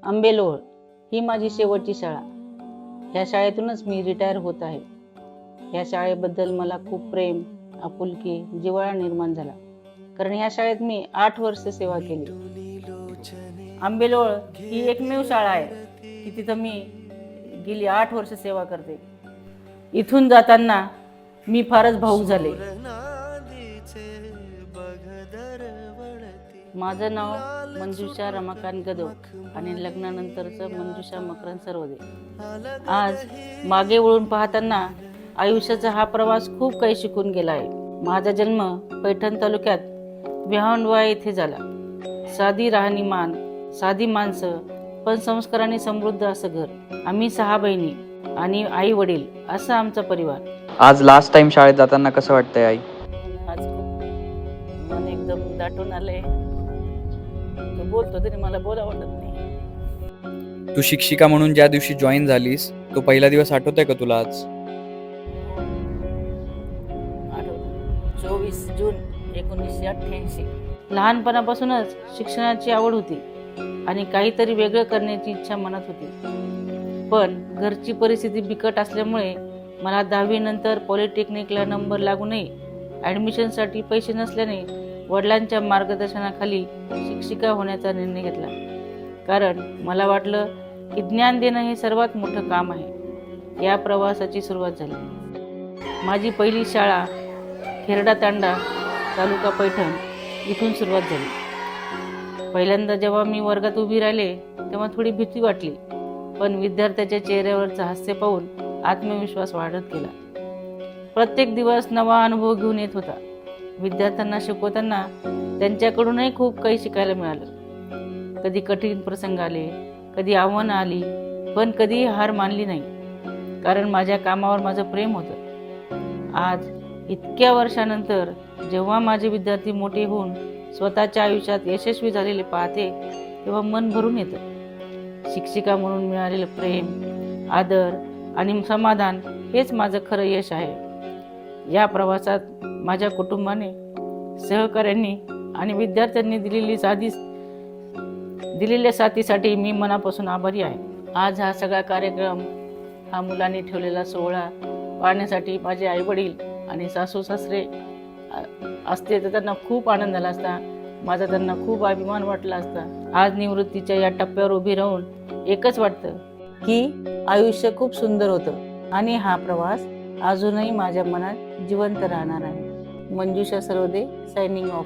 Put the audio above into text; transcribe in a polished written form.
आंबेलोळ ही माझी शेवटची शाळा. ह्या शाळेतूनच मी रिटायर होत आहे. ह्या शाळेबद्दल मला खूप प्रेम, आपुलकी, जिव्हाळा निर्माण झाला, कारण ह्या शाळेत मी 8 वर्ष सेवा केली. आंबेलोळ ही एकमेव शाळा आहे की तिथं मी गेली 8 वर्ष सेवा करते. इथून जाताना मी फारच भावुक झाले. माझं नाव मंजुषा रमाकांत गदव आणि लग्नानंतरचं मंजुषा मकरंद सरवदे. आज मागे वळून पाहताना आयुष्याचा हा प्रवास खूप काही शिकून गेला आहे. माझा जन्म पैठण तालुक्यात विहांडवा येथे झाला. साधी राहणीमान, साधी माणसं, पण संस्कारांनी समृद्ध असं घर. आम्ही 6 बहिणी आणि आई वडील असा आमचा परिवार. आज लास्ट टाइम शाळेत जाताना कसं वाटतंय आई? आज खूप मन एकदम दाटून आलंय. तो बोलतो तरी मला बोला वाटत नाही. तू शिक्षिका म्हणून ज्या दिवशी जॉईन झालीस तो पहिला दिवस आठवतोय का तुला आज? 24 जून 1988. लहानपणापासूनच शिक्षणाची आवड होती आणि काहीतरी वेगळं करण्याची इच्छा मनात होती. पण घरची परिस्थिती बिकट असल्यामुळे मला 10वी नंतर पॉलिटेक्निकला नंबर लागूनही ॲडमिशनसाठी पैसे नसल्याने वडिलांच्या मार्गदर्शनाखाली शिक्षिका होण्याचा निर्णय घेतला. कारण मला वाटलं की ज्ञान देणं हे सर्वात मोठं काम आहे. या प्रवासाची सुरुवात झाली. माझी पहिली शाळा खेरडा तांडा, तालुका पैठण इथून सुरुवात झाली. पहिल्यांदा जेव्हा मी वर्गात उभी राहिले तेव्हा थोडी भीती वाटली, पण विद्यार्थ्याच्या चेहऱ्यावरचं हास्य पाहून आत्मविश्वास वाढत गेला. प्रत्येक दिवस नवा अनुभव घेऊन येत होता. विद्यार्थ्यांना शिकवताना त्यांच्याकडूनही खूप काही शिकायला मिळालं. कधी कठीण प्रसंग आले, कधी आव्हानं आली, पण कधीही हार मानली नाही, कारण माझ्या कामावर माझं प्रेम होतं. आज इतक्या वर्षानंतर जेव्हा माझे विद्यार्थी मोठे होऊन स्वतःच्या आयुष्यात यशस्वी झालेले पाहते तेव्हा मन भरून येतं. शिक्षिका म्हणून मिळालेलं प्रेम, आदर आणि समाधान हेच माझं खरं यश आहे. या प्रवासात माझ्या कुटुंबाने, सहकाऱ्यांनी आणि विद्यार्थ्यांनी दिलेल्या साथीसाठी मी मनापासून आभारी आहे. आज हा सगळा कार्यक्रम, हा मुलांनी ठेवलेला सोहळा पाहण्यासाठी माझे आईवडील आणि सासू सासरे असते तर त्यांना खूप आनंद झाला असता. माझा त्यांना खूप अभिमान वाटला असता. आज निवृत्तीच्या या टप्प्यावर उभी राहून एकच वाटतं की आयुष्य खूप सुंदर होतं आणि हा प्रवास अजूनही माझ्या मनात जिवंत राहणार आहे. मंजुषा सरवदे, सायनिंग ऑफ.